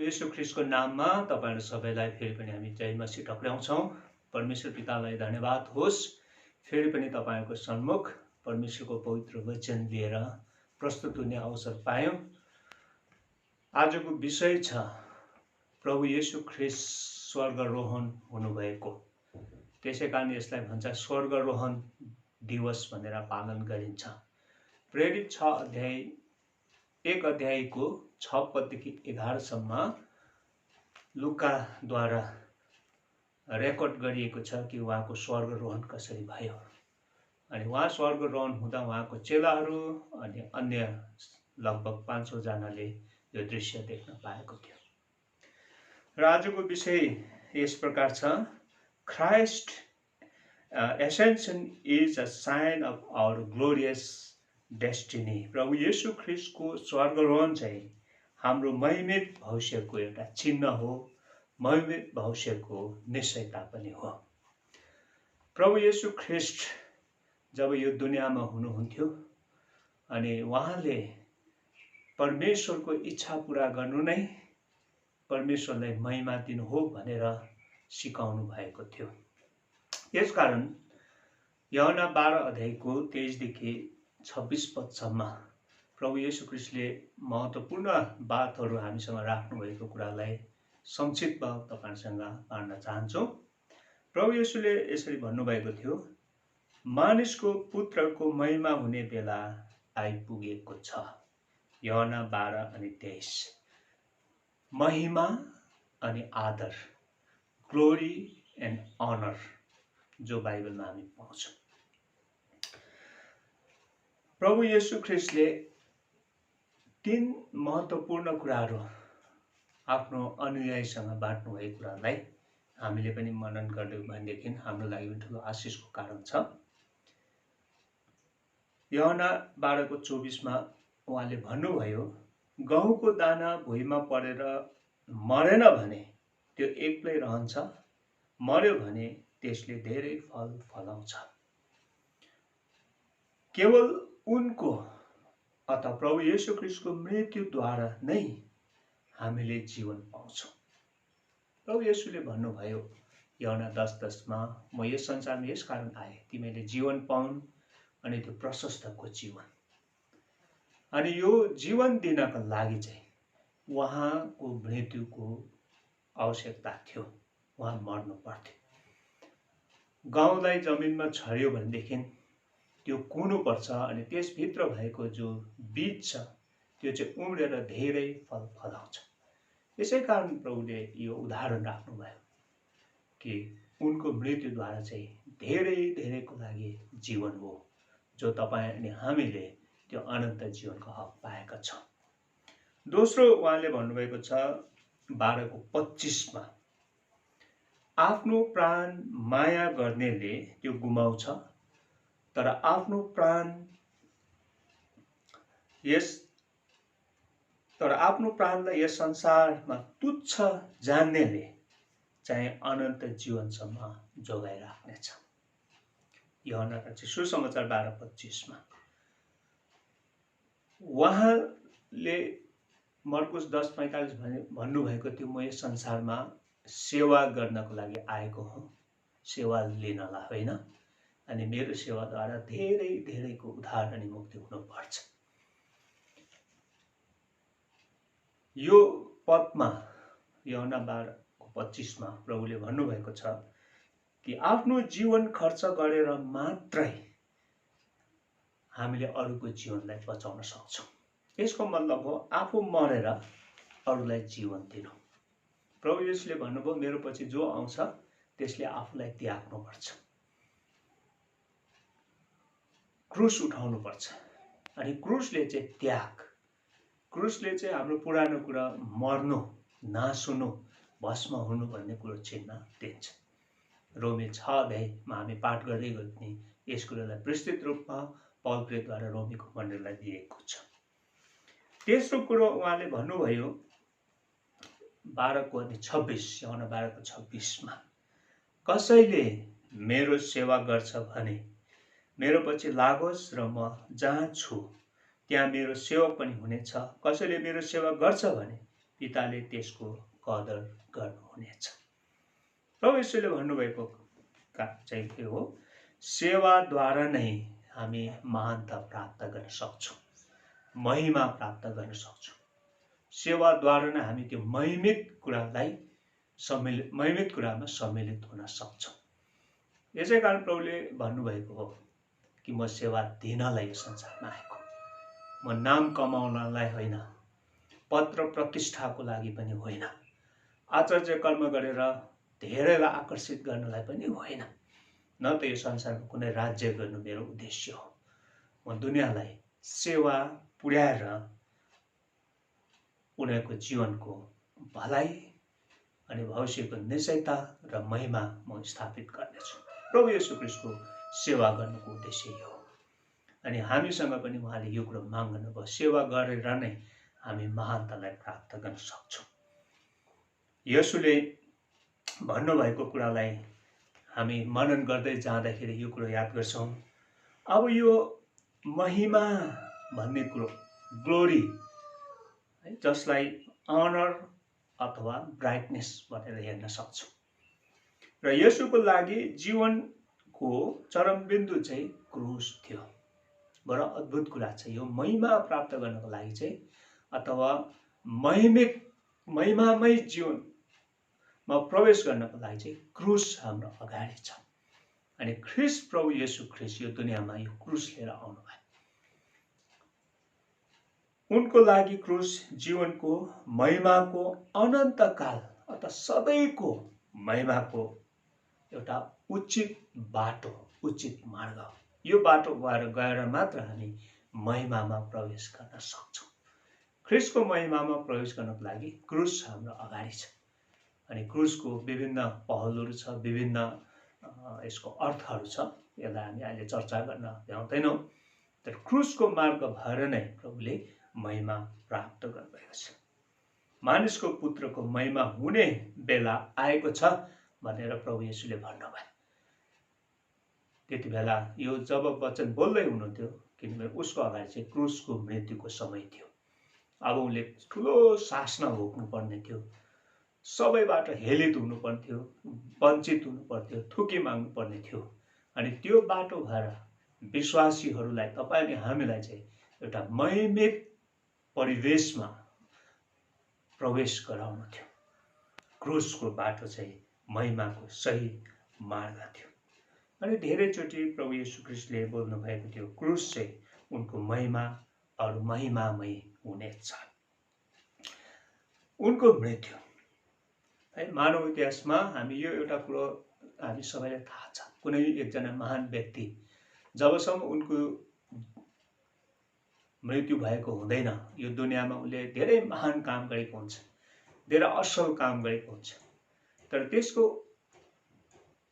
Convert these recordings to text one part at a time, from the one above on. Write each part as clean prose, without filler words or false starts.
प्रभु येशू ख्रिस्टको नाममा तपाईहरु सबैलाई फेरि पनि हामी जय मसीह टक्राउँछौं। परमेश्वर पितालाई धन्यवाद होस्। फेरि पनि तपाईहरुको सम्मुख परमेश्वरको पवित्र वचन लिएर प्रस्तुत हुने अवसर पायौं। आजको विषय छ प्रभु येशू ख्रिस्ट स्वर्गारोहण हुनुभएको। त्यसैकारण यसलाई भन्छ स्वर्गारोहण दिवस भनेर पालन गरिन्छ। प्रेरित 1 अध्यायको 6 पददेखि 11 सम्म लुकाद्वारा रेकर्ड गरिएको छ कि उहाँको स्वर्गारोहण कसरी भयो। अनि उहाँ स्वर्गारोहण हुँदा उहाँको चेलाहरू अनि अन्य लगभग 500 जनाले यो दृश्य देख्न पाएको थियो। र आजको विषय यस प्रकार छ, Christ ascension is a sign of our glorious destiny। प्रभु येशू ख्रिस्टको स्वर्गारोहण चाहिँ हाम्रो महिमित भविष्यको एउटा चिन्ह हो, महिमित भविष्यको निश्चयता पनि हो। प्रभु येशू ख्रिस्ट जब यो दुनियाँमा हुनुहुन्थ्यो अनि उहाँले परमेश्वरको इच्छा पूरा गर्नु नै परमेश्वरलाई महिमा दिनु हो भनेर सिकाउनु भएको थियो। यसकारण यूहन्ना 12 अध्यायको 23 देखि 26 पदसम्म प्रभु येशू ख्रिस्टले महत्त्वपूर्ण बातहरू हामीसँग राख्नु भएको कुरालाई संक्षिप्तमा तपाईहरुसँग बाँड्न चाहन्छु। प्रभु येशूले यसरी भन्नुभएको थियो, मानिसको पुत्रको महिमा हुने बेला आइपुगेको छ। यूहन्ना 12 अनि 23। महिमा अनि आदर, ग्लोरी एन्ड अनर जो बाइबलमा हामी पाउँछौं। प्रभु येशू ख्रिस्टले 3 महत्त्वपूर्ण कुराहरू आफ्नो अनुयायीसँग बाँड्नु भएको कुरालाई हामीले पनि मनन गर्यौं भनेदेखि हाम्रो लागि पनि ठूलो आशिषको कारण छ। यूहन्ना 12 को 24 मा उहाँले भन्नुभयो, गहुँको दाना भुइँमा परेर मरेन भने त्यो एक्लै रहन्छ, मर्यो भने त्यसले धेरै फल फलाउँछ। केवल उनको अथवा प्रभु येशू ख्रिस्टको मृत्युद्वारा नै हामीले जीवन पाउँछौं। प्रभु येशूले भन्नुभयो यूहन्ना 10:10 मा, म यस संसारमा यस कारण आए तिमीले जीवन पाउन् अनि त्यो प्रशस्तको जीवन। अनि यो जीवन दिनका लागि चाहिँ उहाँको मृत्युको आवश्यकता थियो, उहाँ मर्नु पर्थ्यो। गाउँलाई जमिनमा छर्यो भनेदेखि त्यो कुनु पर्छ अनि त्यसभित्र भएको जो बीज छ त्यो चाहिँ उम्रेर धेरै फल फलाउँछ। यसैकारण प्रभुले यो उदाहरण राख्नुभयो कि उनको मृत्युद्वारा चाहिँ धेरैको लागि जीवन हो, जो तपाईं अनि हामीले त्यो अनन्त जीवनको हक पाएका छौं। दोस्रो उहाँले भन्नुभएको छ 12 को 25 मा, आफ्नो प्राण माया गर्नेले त्यो गुमाउँछ, तर आफ्नो प्राणलाई यस संसारमा तुच्छ जान्नेले चाहिँ अनन्त जीवनसम्म जोगाइराख्नेछ। यूहन्नाका सुसमाचार 12:25 मा उहाँले मर्कुस 10:45 भन्नुभएको थियो, म यस संसारमा सेवा गर्नको लागि आएको हुँ, सेवा लिनलाई होइन। अनि मेरो सेवाद्वारा धेरैको उद्धार अनि मुक्ति हुनुपर्छ। यो पदमा यूहन्ना 12:25 मा प्रभुले भन्नुभएको छ कि आफ्नो जीवन खर्च गरेर मात्रै हामीले अरूको जीवनलाई बचाउन सक्छौं। यसको मतलब हो आफू मरेर अरूलाई जीवन दिनु। प्रभु येशूले भन्नुभयो, मेरो पछि जो आउँछ त्यसले आफूलाई त्याग्नुपर्छ, क्रुस उठाउनुपर्छ। अनि क्रुसले चाहिँ त्याग, क्रुसले चाहिँ हाम्रो पुरानो कुरा मर्नु, नाश हुनु, भस्म हुनु भन्ने कुरो चिन्ह दिन्छ। रोमी 6 अध्यायमा हामी पाठ गर्दै गयौं नि यस कुरालाई विस्तृत रूपमा पौल प्रेरितद्वारा रोमीको मण्डलीलाई दिएको छ। तेस्रो कुरो उहाँले भन्नुभयो 12 को 26, यूहन्ना 12 को 26 मा, कसैले मेरो सेवा गर्छ भने मेरो पछि लागोस् र म जहाँ छु त्यहाँ मेरो सेवक पनि हुनेछ। कसैले मेरो सेवा गर्छ भने पिताले त्यसको कदर गर्नुहुनेछ। प्रभु येशूले भन्नुभएको चाहिँ के हो? सेवाद्वारा नै हामी महानता प्राप्त गर्न सक्छौँ, महिमा प्राप्त गर्न सक्छौँ। सेवाद्वारा नै हामी त्यो महिमित कुरामा सम्मिलित हुन सक्छौँ। यसै कारण प्रभुले भन्नुभएको हो कि म सेवा दिनलाई यो संसारमा आएको, म नाम कमाउनलाई होइन, पद र प्रतिष्ठाको लागि पनि होइन, आचार्य कर्म गरेर धेरैलाई आकर्षित गर्नलाई पनि होइन, न त यो संसारमा कुनै राज्य गर्नु मेरो उद्देश्य हो। म दुनियाँलाई सेवा पुर्याएर उनीहरूको जीवनको भलाइ अनि भविष्यको निश्चयता र महिमा म स्थापित गर्नेछु। प्रभु येशू ख्रीष्टको सेवा गर्नुको उद्देश्य यो हो। अनि हामीसँग पनि उहाँले यो कुरो माग गर्नुभयो, सेवा गरेर नै हामी महानतालाई प्राप्त गर्न सक्छौँ। येशूले भन्नुभएको कुरालाई हामी मनन गर्दै जाँदाखेरि यो कुरो याद गर्छौँ। अब यो महिमा भन्ने कुरो, ग्लोरी है, जसलाई अनर अथवा ब्राइटनेस भनेर हेर्न सक्छौँ। र येशूको लागि जीवनको चरम बिन्दु चाहिँ क्रुस थियो। बडा अद्भुत कुरा छ यो। महिमा प्राप्त गर्नको लागि चाहिँ अथवा महिमामय जीवनमा प्रवेश गर्नको लागि चाहिँ क्रुस हाम्रो अगाडि छ। अनि ख्रीष्ट प्रभु येशू ख्रीष्ट यो दुनियाँमा यो क्रुस लिएर आउनुभयो। उनको लागि क्रुस जीवनको महिमाको अनन्तकाल अथवा सधैँको महिमाको एउटा उचित बाटो, उचित मार्ग। यो बाटो गएर मात्र हामी महिमामा प्रवेश गर्न सक्छौँ। ख्रीष्टको महिमामा प्रवेश गर्नको लागि क्रुस हाम्रो अगाडि छ। अनि क्रुसको विभिन्न पहलहरू छ, विभिन्न यसको अर्थहरू छ। यसलाई हामी अहिले चर्चा गर्न भ्याउँदैनौँ। तर क्रुसको मार्ग भएर नै प्रभुले महिमा प्राप्त गर्नुभएको छ। मानिसको पुत्रको महिमा हुने बेला आएको छ भनेर प्रभु येशूले भन्नुभयो। त्यति बेला यो जब वचन बोल्दै हुनुहुन्थ्यो, किनभने उसको अगाडि चाहिँ क्रुसको मृत्युको समय थियो। अब उनले ठुलो शासना भोग्नु पर्ने थियो, सबैबाट हेलित हुनु पर्थ्यो, वञ्चित हुनु पर्थ्यो, थुकी माग्नु पर्ने थियो। अनि त्यो बाटो भएर विश्वासीहरूलाई, तपाईँ अनि हामीलाई चाहिँ एउटा महिमित परिवेशमा प्रवेश गराउनु थियो। क्रुसको बाटो चाहिँ महिमाको सही मार्ग थियो। अनि धेरैचोटि प्रभु येशू ख्रीष्टले बोल्नु भएको थियो, क्रुस चाहिँ उनको महिमा अरू महिमामय हुनेछ। उनको मृत्यु है, मानव इतिहासमा हामी यो एउटा कुरो हामी सबैलाई थाहा छ। कुनै एकजना महान व्यक्ति जबसम्म उनको मृत्यु भएको हुँदैन, यो दुनियाँमा उनले धेरै महान काम गरेको हुन्छ, धेरै असल काम गरेको हुन्छ, तर त्यसको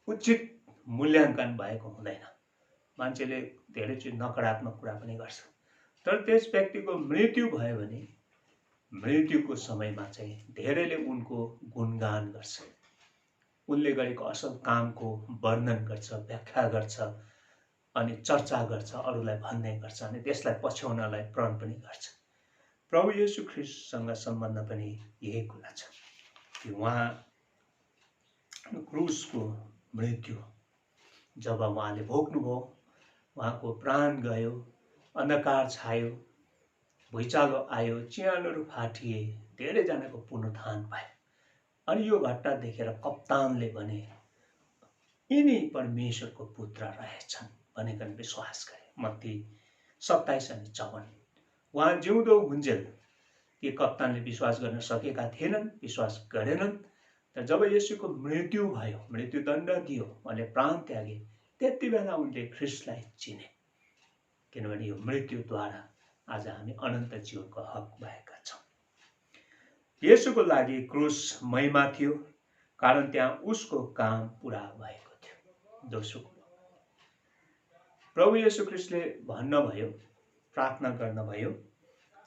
उचित मूल्याङ्कन भएको हुँदैन। मान्छेले धेरैचोटि नकारात्मक कुरा पनि गर्छ। तर त्यस व्यक्तिको मृत्यु भयो भने मृत्युको समयमा चाहिँ धेरैले उनको गुणगान गर्छ, उनले गरेको असल कामको वर्णन गर्छ, व्याख्या गर्छ, अनि चर्चा गर्छ, अरूलाई भन्ने गर्छ, अनि त्यसलाई पछ्याउनलाई प्रण पनि गर्छ। प्रभु येशू ख्रीष्टसँग सम्बन्ध पनि यही कुरा छ कि उहाँ क्रुसको मृत्यु जब उहाँले भोग्नुभयो, उहाँको प्राण गयो, अन्धकार छायो, भुइँचालो आयो, चिहानहरू फाटिए, धेरैजनाको पुनरुत्थान भयो। अनि यो घटना देखेर कप्तानले भने यिनी परमेश्वरको पुत्र रहेछन् भनिकन विश्वास गरे। मत्ती 27 अनि 54। उहाँ जिउँदो हुन्जेल ती कप्तानले विश्वास गर्न सकेका थिएनन्, विश्वास गरेनन्। तर जब येशूको मृत्यु भयो, मृत्युदण्ड दियो, उहाँले प्राण त्यागे, त्यति बेला उनले ख्रीष्टलाई चिने। किनभने यो मृत्युद्वारा आज हामी अनन्त जीवनको हक भएका छौँ। येशूको लागि क्रुस महिमा थियो, कारण त्यहाँ उसको काम पुरा भएको थियो। दोस्रो कुरो, प्रभु येशू ख्रीष्टले भन्नुभयो, प्रार्थना गर्नुभयो,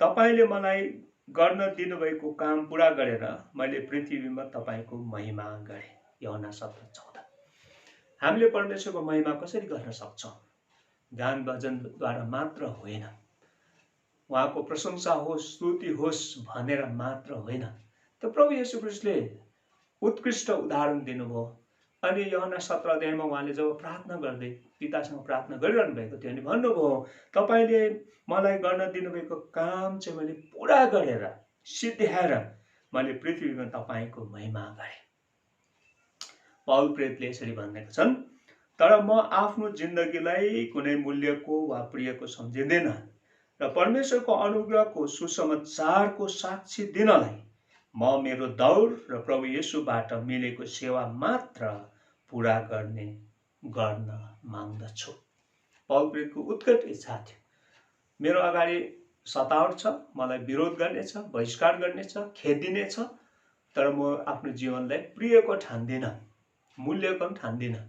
तपाईले मलाई गर्न दिनुभएको काम पुरा गरेर मैले पृथ्वीमा तपाईको महिमा गरेँ। यूहन्ना 7:14। हामीले परमेश्वरको महिमा कसरी गर्न सक्छौँ? गान भजनद्वारा मात्र होइन, उहाँको प्रशंसा होस्, स्तुति होस् भनेर मात्र होइन, त प्रभु येशू ख्रीष्टले उत्कृष्ट उदाहरण दिनुभयो। अनि यूहन्ना 17 अध्यायमा उहाँले जब प्रार्थना गर्दै पितासँग प्रार्थना गरिरहनु भएको थियो अनि भन्नुभयो, तपाईले मलाई गर्न दिनुभएको काम चाहिँ मैले पुरा गरेर सिद्ध्याएर मैले पृथ्वीमा तपाईको महिमा गरे। पौल प्रेरितले यसरी भनेका छन्, तर म आफ्नो जिन्दगीलाई कुनै मूल्यको वा प्रियको सम्झिँदैन र परमेश्वरको अनुग्रहको सुसमाचारको साक्षी दिनलाई म मेरो दौड र प्रभु येशूबाट मिलेको सेवा मात्र पूरा गर्न माग्दछु। पौल प्रेरितको उत्कट इच्छा थियो, मेरो अगाडि सतावट छ, मलाई विरोध गर्नेछ, बहिष्कार गर्नेछ, खेदिनेछ, तर म आफ्नो जीवनलाई प्रियको ठान्दिनँ, मूल्यको पनि ठान्दिनँ।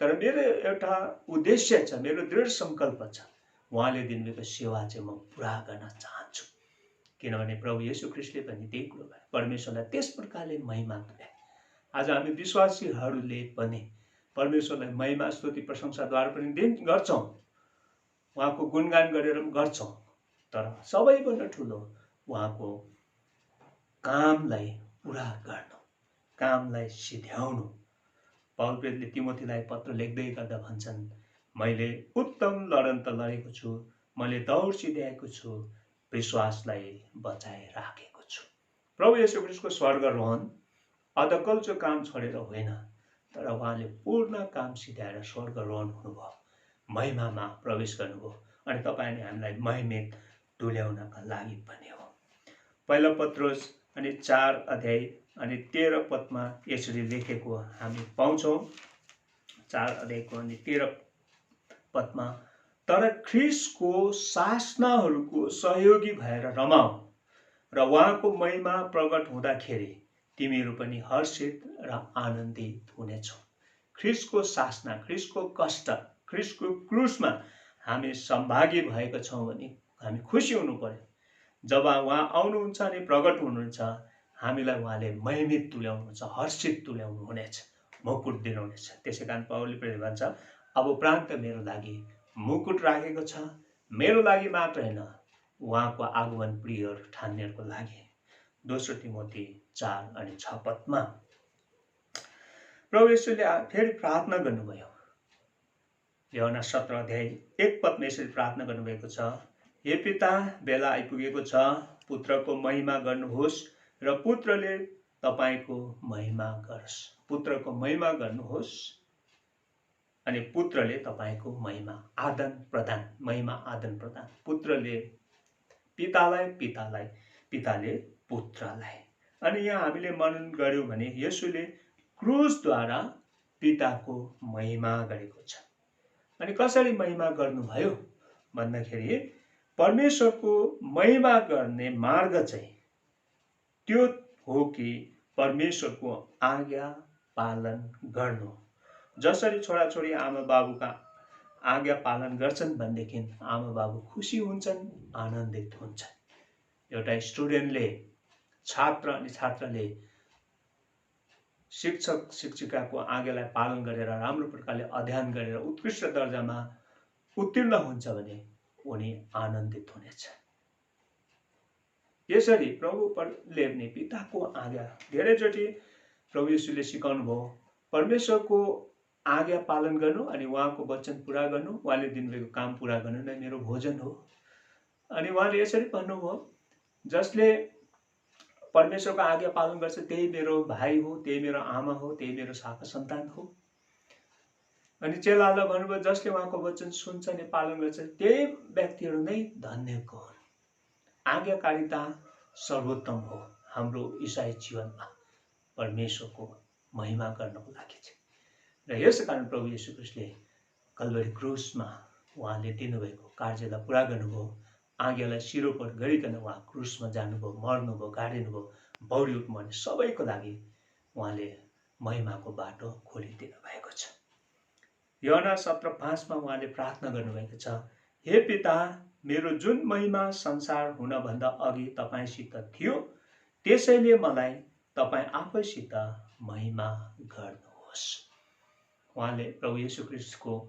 तर मेरो एउटा उद्देश्य छ, मेरो दृढ संकल्प छ, उहाँले दिनुभएको सेवा चाहिँ म पुरा गर्न चाहन्छु। किनभने प्रभु येशू ख्रीष्टले पनि त्यही कुरो गरे, परमेश्वरलाई त्यस प्रकारले महिमा तुल्याए। आज हामी विश्वासीहरूले पनि परमेश्वरलाई महिमा, स्तुति, प्रशंसाद्वारा पनि गर्छौँ, उहाँको गुणगान गरेर पनि गर्छौँ, तर सबैभन्दा ठुलो उहाँको कामलाई पुरा गर्नु, कामलाई सिध्याउनु। पौल प्रेरितले तिमोथीलाई पत्र लेख्दै गर्दा भन्छन्, मैले उत्तम लडन त लडेको छु, मैले दौड सिध्याएको छु, विश्वासलाई बचाए राखेको छु। प्रभु येशू ख्रीष्टको स्वर्गारोहण अधकल्चो काम छोडेर होइन, तर उहाँले पूर्ण काम सिध्याएर स्वर्गारोहण हुनुभयो, महिमामा प्रवेश गर्नुभयो अनि तपाईले हामीलाई महिमित तुल्याउनका लागि पनि हो। पहिलो पत्रुस अनि 4 अध्याय अनि 13 पदमा यसरी लेखेको हामी पाउँछौँ। 4 अध्यायको अनि 13 पदमा, तर ख्रीष्टको शासनाहरूको सहयोगी भएर रमाऊ र उहाँको महिमा प्रकट हुँदाखेरि तिमीहरू पनि हर्षित र आनन्दित हुनेछौ। ख्रीष्टको शासना, ख्रीष्टको कष्ट, ख्रीष्टको क्रुसमा हामी सहभागी भएका छौँ भने हामी खुसी हुनु पर्यो। जब उहाँ आउनुहुन्छ अनि प्रकट हुनुहुन्छ, हामीलाई उहाँले महिमित तुल्याउनुहुन्छ, हर्षित तुल्याउनु हुनेछ, मुकुट दिनुहुनेछ। त्यसै कारण पौलले पनि भन्छ, अब उपरान्त मेरो लागि मुकुट राखेको छ, मेरो लागि मात्र होइन, उहाँको आगमन प्रियहरू ठान्नेहरूको लागि। दोस्रो तिमोथी 4 अनि 6 पदमा प्रभु येशूले फेरि प्रार्थना गर्नुभयो। यूहन्ना 17 अध्याय 1 पदमा यसरी प्रार्थना गर्नुभएको छ, हे पिता, बेला आइपुगेको छ, पुत्रको महिमा गर्नुहोस् र पुत्रले तपाईको महिमा गरोस्। पुत्रको महिमा गर्नुहोस् अनि पुत्रले तपाईको महिमा आदान प्रदान, महिमा आदान प्रदान, पुत्रले पितालाई, पिताले पुत्रलाई। अनि यहाँ हामीले मनन गर्यौं भने येशूले क्रुसद्वारा पिताको महिमा गरेको छ। अनि कसरी महिमा गर्नुभयो भन्दाखेरि परमेश्वरको महिमा गर्ने मार्ग चाहिँ त्यो हो कि परमेश्वरको आज्ञा पालन गर्नु। जसरी छोराछोरी आमा बाबुका आज्ञा पालन गर्छन् भनेदेखि आमा बाबु खुसी हुन्छन्, आनन्दित हुन्छन्। एउटा स्टुडेन्टले, छात्र अनि छात्राले शिक्षक शिक्षिकाको आज्ञालाई पालन गरेर राम्रो प्रकारले अध्ययन गरेर उत्कृष्ट दर्जामा उत्तीर्ण हुन्छ भने उनी आनन्दित हुनेछ। यसरी प्रभुले पनि पिताको आज्ञा धेरैचोटि प्रभु येशूले सिकाउनु भयो, परमेश्वरको आज्ञा पालन गर्नु अनि उहाँको वचन पुरा गर्नु, उहाँले दिनुभएको काम पुरा गर्नु नै मेरो भोजन हो। अनि उहाँले यसरी भन्नुभयो, जसले परमेश्वरको आज्ञा पालन गर्छ त्यही मेरो भाइ हो, त्यही मेरो आमा हो, त्यही मेरो शाखा सन्तान हो। अनि चेलाहरूलाई भन्नुभयो, जसले उहाँको वचन सुन्छ अनि पालन गर्छ त्यही व्यक्तिहरू नै धन्यको हुन्। आज्ञाकारिता सर्वोत्तम हो हाम्रो ईसाई जीवनमा परमेश्वरको महिमा गर्नको लागि चाहिँ। र यसै कारण प्रभु येशू ख्रीष्टले कल्वरी क्रुसमा उहाँले दिनुभएको कार्यलाई पुरा गर्नुभयो। आज्ञालाई शिरोपर गरिकन उहाँ क्रुसमा जानुभयो, मर्नुभयो, गाडिनुभयो, बौरी उठ्नुभयो भने सबैको लागि उहाँले महिमाको बाटो खोलिदिनु भएको छ। यूहन्ना 17:5 मा उहाँले प्रार्थना गर्नुभएको छ, हे पिता, मेरो जुन महिमा संसार हुनभन्दा अघि तपाईसित थियो त्यसैले मलाई तपाई आफैसित महिमा गर्नुहोस्। उहाँले प्रभु येशू ख्रीष्टको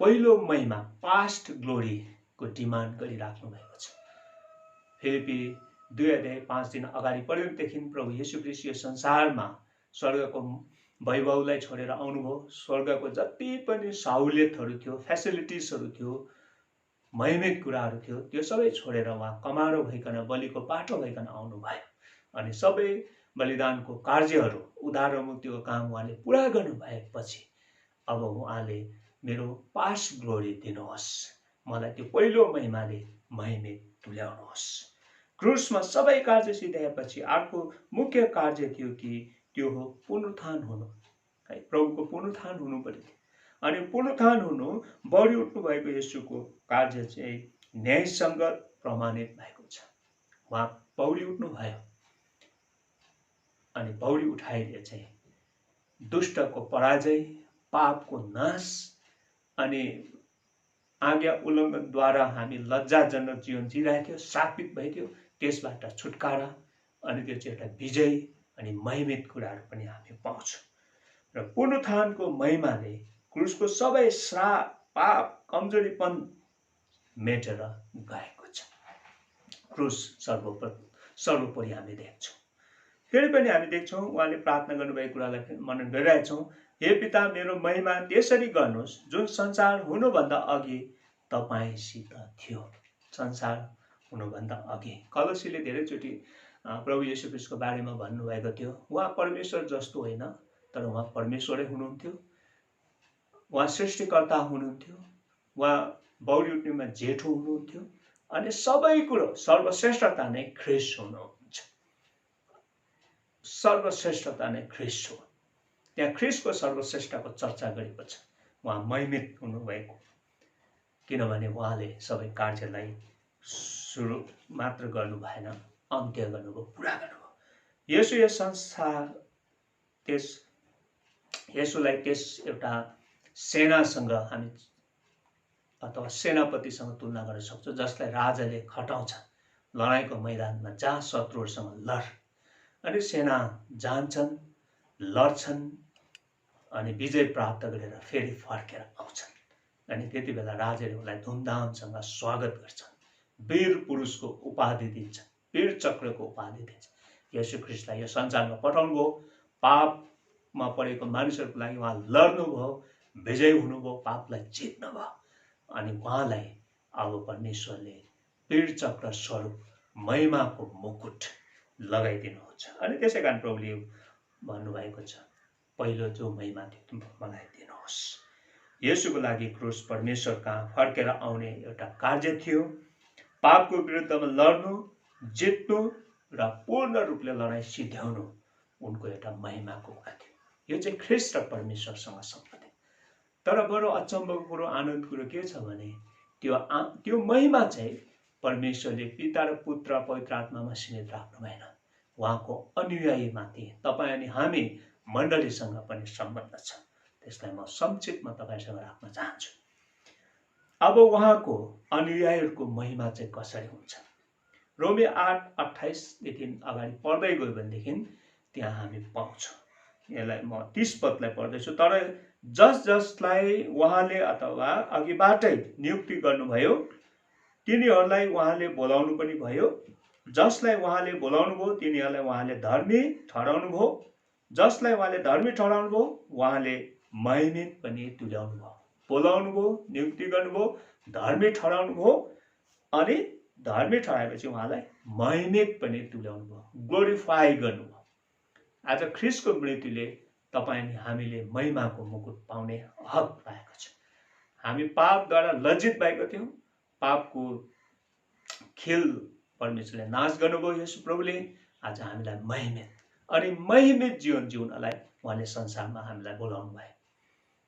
पहिलो महिमा, पास्ट ग्लोरी को डिमान्ड गरिराख्नु भएको छ। फिलिपी 2 अध्याय 5 दिन अगाडि पढ्यौँदेखि प्रभु येशू ख्रीष्ट यो संसारमा स्वर्गको वैभवलाई छोडेर आउनुभयो। स्वर्गको जति पनि सहुलियतहरू थियो, फेसिलिटिजहरू थियो, महिमित कुराहरू थियो, त्यो सबै छोडेर उहाँ कमारो भइकन बलिको पाठो भइकन आउनुभयो। अनि सबै बलिदानको कार्यहरू, उद्धार र मुक्तिको काम उहाँले पुरा गर्नु भएपछि अब उहाँले मेरो पास्ट ग्लोरी दिनुहोस्, मलाई त्यो पहिलो महिमाले महिमित तुल्याउनुहोस्। क्रुसमा सबै कार्य सिद्ध्याएपछि अर्को मुख्य कार्य थियो कि त्यो हो पुनरुत्थान हुनु। है, प्रभुको पुनरुत्थान हुनु पर्यो। अनि पुनरुत्थान हुनु, बढी उठ्नु भएको येशूको कार्य चाहिँ न्यायसङ्गत प्रमाणित भएको छ। उहाँ पौडी उठ्नु भयो अनि पौडी उठाइले चाहिँ दुष्टको पराजय, पापको नाश अनि आज्ञा उल्लङ्घनद्वारा हामी लज्जाजनक जीवन जिरहेको थियो, शापित भइथ्यो, त्यसबाट छुटकारा अनि त्यो चाहिँ एउटा विजय अनि महिमित कुराहरू पनि हामी पाउँछौँ। र पुनरुत्थानको महिमाले क्रुसको सबै श्राप, पाप, कमजोरीपन मेटेर गएको छ। क्रुस सर्वोपरि हामी देख्छौँ। फेरि पनि हामी देख्छौँ उहाँले प्रार्थना गर्नुभएको कुरालाई मनन गरिरहेछौँ। हे पिता, मेरो महिमा त्यसरी गर्नुहोस् जुन संसार हुनुभन्दा अघि तपाईँसित थियो। संसार हुनुभन्दा अघि कलोसीले धेरैचोटि प्रभु येशू ख्रीष्टको बारेमा भन्नुभएको थियो। उहाँ परमेश्वर जस्तो होइन, तर उहाँ परमेश्वरै हुनुहुन्थ्यो। उहाँ सृष्टिकर्ता हुनुहुन्थ्यो। उहाँ बौडी उठ्नेमा जेठो हुनुहुन्थ्यो अनि सबै कुरो सर्वश्रेष्ठता नै ख्रीष्ट हुनुहुन्छ। सर्वश्रेष्ठता नै ख्रीष्ट हो। त्यहाँ ख्रीष्टको सर्वश्रेष्ठको चर्चा गरेको छ। उहाँ महिमित हुनुभएको, किनभने उहाँले सबै कार्यलाई सुरु मात्र गर्नु भएन, अन्त्य गर्नुभयो, पुरा गर्नुभयो। यसो यस संसार यसोलाई त्यस एउटा सेनासँग हामी अथवा सेनापतिसँग तुलना गर्न सक्छौँ, जसलाई राजाले खटाउँछ लडाइँको मैदानमा, जहाँ शत्रुहरूसँग लड। अनि सेना जान्छन्, लड्छन् अनि विजय प्राप्त गरेर फेरि फर्केर आउँछन्। अनि त्यति बेला राजाले उनलाई धुमधामसँग स्वागत गर्छन्, वीर पुरुषको उपाधि दिन्छन्, वीर चक्रको उपाधि दिन्छन्। येशू ख्रीष्टलाई यो संसारमा पठाउनु भयो, पापमा परेको मानिसहरूको लागि उहाँ लड्नुभयो, विजय हुनुभयो, पापलाई जित्नुभयो। अनि उहाँलाई अब परमेश्वरले वीर चक्र स्वरूप महिमाको मुकुट लगाइदिनुहुन्छ। अनि त्यसै कारण प्रभुले भन्नुभएको छ, पहिलो जो महिमा थियो मलाई दिनुहोस्। येशूको लागि क्रुस परमेश्वर कहाँ फर्केर आउने एउटा कार्य थियो। पापको विरुद्धमा लड्नु, जित्नु र पूर्ण रूपले लडाइँ सिध्याउनु उनको एउटा महिमाको कुरा थियो। यो चाहिँ ख्रीष्ट र परमेश्वरसँग सम्बन्धित। तर बडो अचम्मको कुरो, आनन्द कुरो के छ भने त्यो महिमा चाहिँ परमेश्वरले पिता र पुत्र पवित्र आत्मामा सीमित राख्नु भएन। उहाँको अनुयायीमाथि, तपाईँ अनि हामी मण्डलीसँग पनि सम्बन्ध छ। त्यसलाई म संक्षिप्तमा तपाईँसँग राख्न चाहन्छु। अब उहाँको अनुयायीहरूको महिमा चाहिँ कसरी हुन्छ? रोमी 8:28देखि अगाडि पढ्दै गयो भनेदेखि त्यहाँ हामी पाउँछौँ। यसलाई म 30 पदलाई पढ्दैछु। तर जसलाई उहाँले अथवा अघिबाटै नियुक्ति गर्नुभयो तिनीहरूलाई उहाँले बोलाउनु पनि भयो। जसलाई उहाँले बोलाउनु भयो तिनीहरूलाई उहाँले धर्मी ठहराउनु भयो। जसलाई उहाँले धर्मी ठहराउनु भयो उहाँले महिमित पनि तुल्याउनु भयो। बोलाउनु भयो, नियुक्ति गर्नुभयो, धर्मी ठहराउनु भयो अनि धर्मी ठहराएपछि उहाँलाई महिमित पनि तुल्याउनु भयो, ग्लोरिफाई गर्नुभयो। आज ख्रीष्टको मृत्युले तपाईँ अनि हामीले महिमाको मुकुट पाउने हक पाएको छ। हामी पापद्वारा लज्जित भएको थियौँ। पापको खेल परमेश्वरले नाश गर्नुभयो येशू प्रभुले। आज हामीलाई महिमित अनि महिमित जीवन जिउनलाई उहाँले संसारमा हामीलाई बोलाउनु भयो।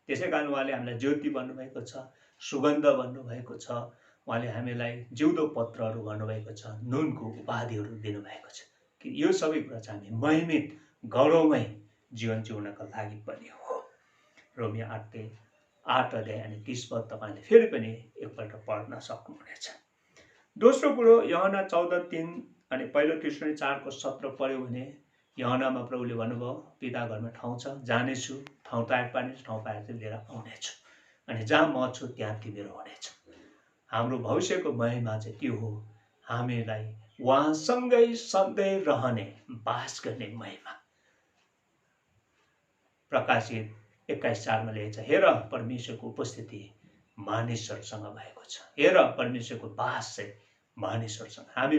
त्यसै कारण उहाँले हामीलाई ज्योति भन्नुभएको छ, सुगन्ध भन्नुभएको छ। उहाँले हामीलाई जिउँदो पत्रहरू भन्नुभएको छ, नुनको उपाधिहरू दिनुभएको छ कि यो सबै कुरा चाहिँ हामी महिमित गौरवमय जीवन जिउनका लागि पनि हो। रोमी 8 अध्याय अनि 30 पद तपाईँले फेरि पनि एकपल्ट पढ्न सक्नुहुनेछ। दोस्रो कुरो यूहन्ना 14:3 अनि पहिलो तिस्रो 4:17 पढ्यो भने यूहन्नामा प्रभुले भन्नुभयो, पिता घरमा ठाउँ छ, जानेछु, ठाउँ तयार पार्नेछु, ठाउँ पाएर चाहिँ लिएर आउनेछु, अनि जहाँ म छु त्यहाँ तिमीहरू हुनेछ। हाम्रो भविष्यको महिमा चाहिँ त्यो हो, हामीलाई उहाँसँगै सधैँ रहने बास गर्ने महिमा। प्रकाशित 21:4 लेखेको छ, हेर परमेश्वरको उपस्थिति मानिसहरूसँग भएको छ। हेर परमेश्वरको बास चाहिँ मानिसहरूसँग। हामी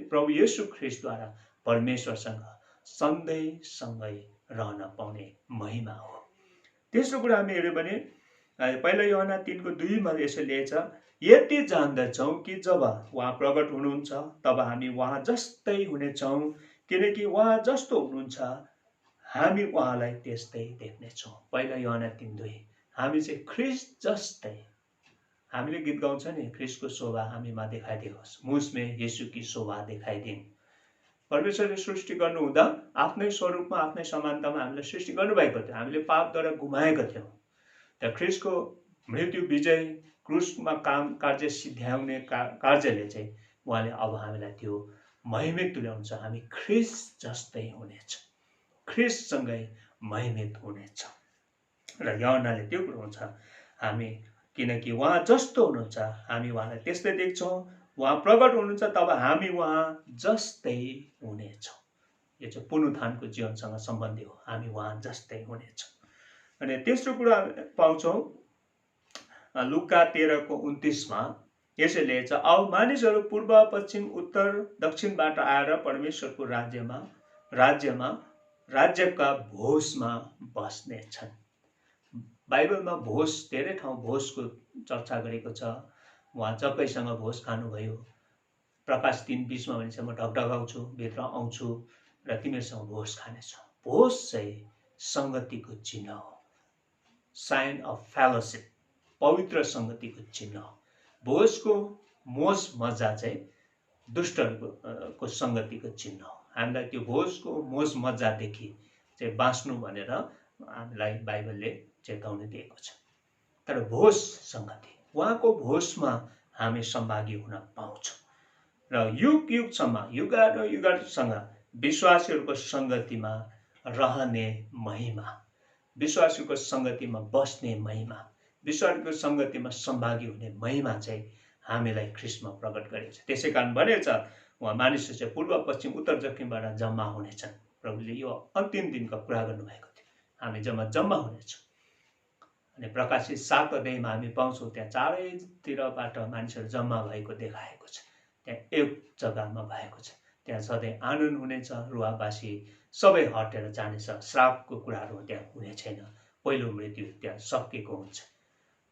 प्रभु येशू ख्रीष्टद्वारा परमेश्वरसँग सधैँ सँगै रहन पाउने महिमा हो। तेस्रो कुरा हामी हेऱ्यौँ भने पहिला यूहन्ना 3:2 मा यसो लेखेको छ, यति जान्दछौँ कि जब उहाँ प्रकट हुनुहुन्छ तब हामी उहाँ जस्तै हुनेछौँ, किनकि उहाँ जस्तो हुनुहुन्छ हामी उहाँलाई त्यस्तै देख्नेछौँ। पहिला यूहन्ना 3:2। हामी चाहिँ ख्रीष्ट जस्तै, हामीले गीत गाउँछ नि, ख्रीष्टको शोभा हामीमा देखाइदियोस्, मुझमे येशू की शोभा देखाइदिन्। परमेश्वरले सृष्टि गर्नुहुँदा आफ्नै स्वरूपमा आफ्नै समानतामा हामीलाई सृष्टि गर्नुभएको थियो। हामीले पापद्वारा गुमाएका थियौँ। त ख्रीष्टको मृत्यु विजय क्रुसमा कार्य सिद्ध्याउने कार्यले चाहिँ उहाँले अब हामीलाई त्यो महिमित तुल्याउँछ। हामी ख्रीष्ट जस्तै हुनेछ, ख्रीष्टसँगै महिमित हुनेछ। र यूहन्नाले त्यो कुरो हुन्छ, हामी किनकि उहाँ जस्तो हुनुहुन्छ हामी उहाँलाई त्यस्तै देख्छौँ, उहाँ प्रकट हुनुहुन्छ तब हामी उहाँ जस्तै हुनेछौँ। यो चाहिँ पुनरुत्थानको जीवनसँग सम्बन्धी हो, हामी उहाँ जस्तै हुनेछौँ। अनि तेस्रो कुरा पाउँछौँ लुका 13:29 मा यसरी लेखेको छ, अब मानिसहरू पूर्व पश्चिम उत्तर दक्षिणबाट आएर परमेश्वरको राज्यका भोजमा बस्नेछन्। बाइबलमा भोज, धेरै ठाउँ भोजको चर्चा गरेको छ। उहाँ जक्कैसँग भोज खानुभयो। प्रकाश 3:20 मा भनिन्छ, म ढकढकाउँछु, भित्र आउँछु र तिमीहरूसँग भोज खानेछु। भोज चाहिँ सङ्गतिको चिन्ह हो, साइन अफ फेलोसिप, पवित्र सङ्गतिको चिन्ह हो। भोजको मोज मजा चाहिँ दुष्टहरूको सङ्गतिको चिन्ह हो। हामीलाई त्यो भोजको मोज मजादेखि चाहिँ बाँच्नु भनेर हामीलाई बाइबलले चेतावनी दिएको छ। तर भोज सङ्गति, उहाँको भोजमा हामी सहभागी हुन पाउँछौँ र युग युगसम्म युगानुयुगसँग विश्वासीहरूको सङ्गतिमा रहने महिमा, विश्वासीको सङ्गतिमा बस्ने महिमा, विश्वासीको सङ्गतिमा सहभागी हुने महिमा चाहिँ हामीलाई ख्रीष्टमा प्रकट गरेको छ। त्यसै कारण भनेको छ, उहाँ मानिसहरू चाहिँ पूर्व पश्चिम उत्तर दक्षिणबाट जम्मा हुनेछन्। प्रभुले यो अन्तिम दिनको कुरा गर्नुभएको थियो, हामी जम्मा हुनेछौँ। अनि प्रकाशित 7 हामी पाउँछौँ, त्यहाँ चारैतिरबाट मानिसहरू जम्मा भएको देखाएको छ। त्यहाँ एक जग्गामा भएको छ, त्यहाँ सधैँ आनन्द हुनेछ, रुवाबासी सबै हटेर जानेछ, श्रापको कुराहरू त्यहाँ हुने छैन, पहिलो मृत्यु त्यहाँ सकिएको हुन्छ।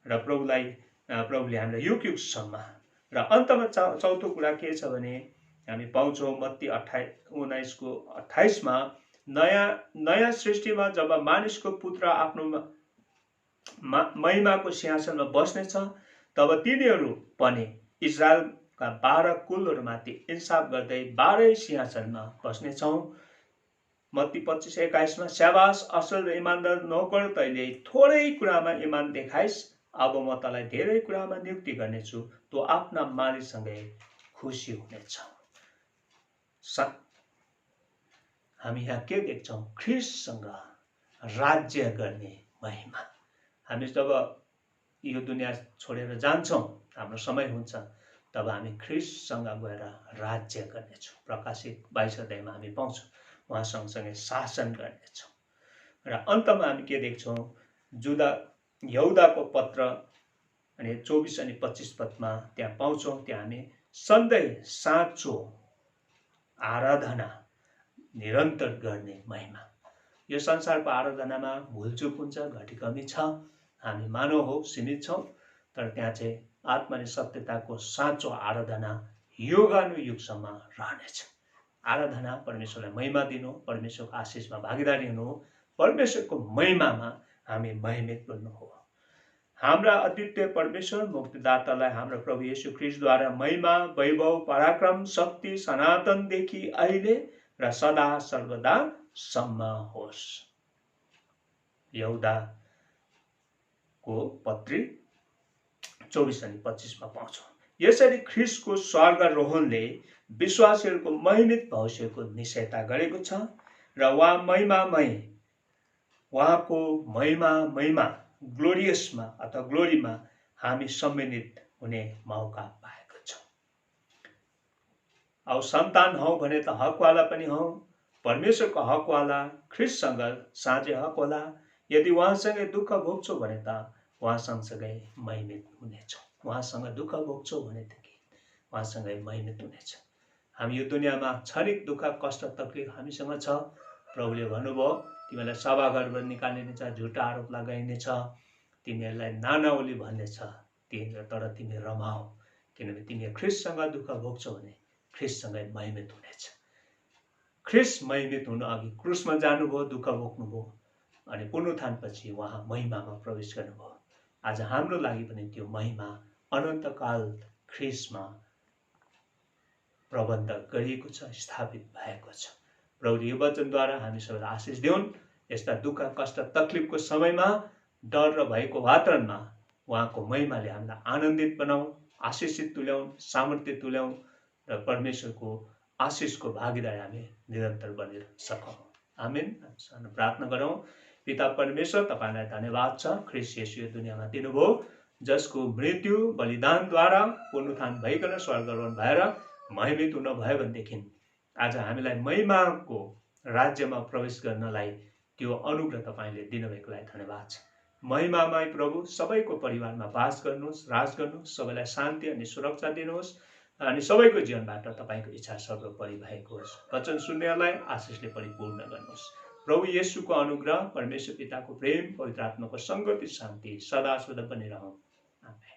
र प्रभुले हामीलाई युग युगसम्म। र अन्तमा चौथो कुरा के छ भने हामी पाउँछौँ मत्ती 19:28 मा, नयाँ सृष्टिमा जब मानिसको पुत्र आफ्नो महिमाको सिंहासनमा बस्नेछ तब तिनीहरू पनि इजरायलका 12 कुलहरूमाथि इन्साफ गर्दै 12 सिंहासनमा बस्नेछौँ। मत्ती 25:21 मा, स्याबास असल र इमान्दार नोकर, तैँले थोरै कुरामा इमान देखाइस्, अब म तँलाई धेरै कुरामा नियुक्ति गर्नेछु, तँ आफ्ना मालिकसँगै खुसी हुनेछ। हामी यहाँ के देख्छौँ? ख्रीष्टसँग राज्य गर्ने महिमा। हामी जब यो दुनियाँ छोडेर जान्छौँ, हाम्रो समय हुन्छ, तब हामी ख्रीष्टसँग गएर राज्य गर्नेछौँ। प्रकाशित 22 मा हामी पाउँछौँ, उहाँ सँगसँगै शासन गर्नेछौँ। र अन्तमा हामी के देख्छौँ? यहुदाको पत्र अनि 24 अनि 25 पदमा त्यहाँ पाउँछौँ, त्यहाँ हामी सधैँ साँचो आराधना निरन्तर गर्ने महिमा। यो संसारको आराधनामा भुलचुक हुन्छ, घटी कमी छ, हामी मानव हो, सीमित छौँ। तर त्यहाँ चाहिँ आत्मा अनि सत्यताको साँचो आराधना युगानुयुगसम्म रहनेछ। आराधना परमेश्वरलाई महिमा दिनु, परमेश्वरको आशिषमा भागीदारी हुनु हो, परमेश्वरको महिमामा हामी महिमित बन्नु हो। हाम्रा अद्वितीय परमेश्वर मुक्तिदातालाई हाम्रो प्रभु येशू ख्रीष्टद्वारा महिमा, वैभव, पराक्रम, शक्ति सनातनदेखि अहिले र सदा सर्वदा सम्म होस्। यहुदाको पत्री 24 अनि 25 मा पाउँछौँ। यसरी ख्रीष्टको स्वर्गारोहणले विश्वासीहरूको महिमित भविष्यको निश्चयता गरेको छ र उहाँको महिमा ग्लोरियसमा अथवा ग्लोरीमा हामी सम्मिलित हुने मौका पाएको छौँ। अब सन्तान हौ भने त हकवाला पनि हौ, परमेश्वरको हकवाला, ख्रिस्टसँग साँझे हक होला। यदि उहाँसँगै दुःख भोग्छौ भने त उहाँ सँगसँगै महिमित हुनेछौँ। उहाँसँग दुःख भोग्छौ भनेदेखि उहाँसँगै महिमित हुनेछ। हामी यो दुनियाँमा क्षणिक दुःख कष्ट तकलिफ हामीसँग छ। प्रभुले भन्नुभयो तिमीलाई सभाघरबाट निकालिनेछ, झुटा आरोप लगाइनेछ, तिमीहरूलाई नानाउली भन्नेछ, तर तिमी रमाऊ, किनभने तिमी ख्रिस्टसँग दुःख भोग्छौ भने ख्रिस्टसँगै महिमित हुनेछ। ख्रिस्ट महिमित हुनु अघि क्रुसमा जानुभयो, दुःख भोग्नुभयो, अनि पुनरुत्थानपछि उहाँ महिमामा प्रवेश गर्नुभयो। आज हाम्रो लागि पनि त्यो महिमा अनन्तकाल ख्रिस्टमा प्रबन्ध गरिएको छ, स्थापित भएको छ। प्रभुले यो वचनद्वारा हामी सबैलाई आशिष दिउन्। यस्ता दुःख कष्ट तकलिफको समयमा डर र भएको वातावरणमा उहाँको महिमाले हामीलाई आनन्दित बनाऊ, आशिषित तुल्याउन्, सामर्थ्य तुल्याउन् र परमेश्वरको आशिषको भागीदार हामी निरन्तर बनेर सकौँ। आमेन। प्रार्थना गरौँ। पिता परमेश्वर, तपाईलाई धन्यवाद छ, ख्रिस्ट येशू यो दुनियाँमा दिनुभयो, जसको मृत्यु बलिदानद्वारा पुनरुत्थान भइकन स्वर्गारोहण भएर महिमित हुन भयो भनेदेखि आज हामीलाई महिमाको राज्यमा प्रवेश गर्नलाई त्यो अनुग्रह तपाईले दिनुभएको लागि धन्यवाद छ। महिमामय प्रभु सबैको परिवारमा वास गर्नुहोस्, राज गर्नुहोस्, सबैलाई शान्ति अनि सुरक्षा दिनुहोस् अनि सबैको जीवनबाट तपाईको इच्छा सर्वोपरि भएको होस्। वचन सुन्नेहरूलाई आशिषले परिपूर्ण गर्नुहोस्। प्रभु येशूको अनुग्रह, परमेश्वर पिताको प्रेम, पवित्र आत्माको संगति शान्ति सदा सदा बनिरहूँ। आमेन।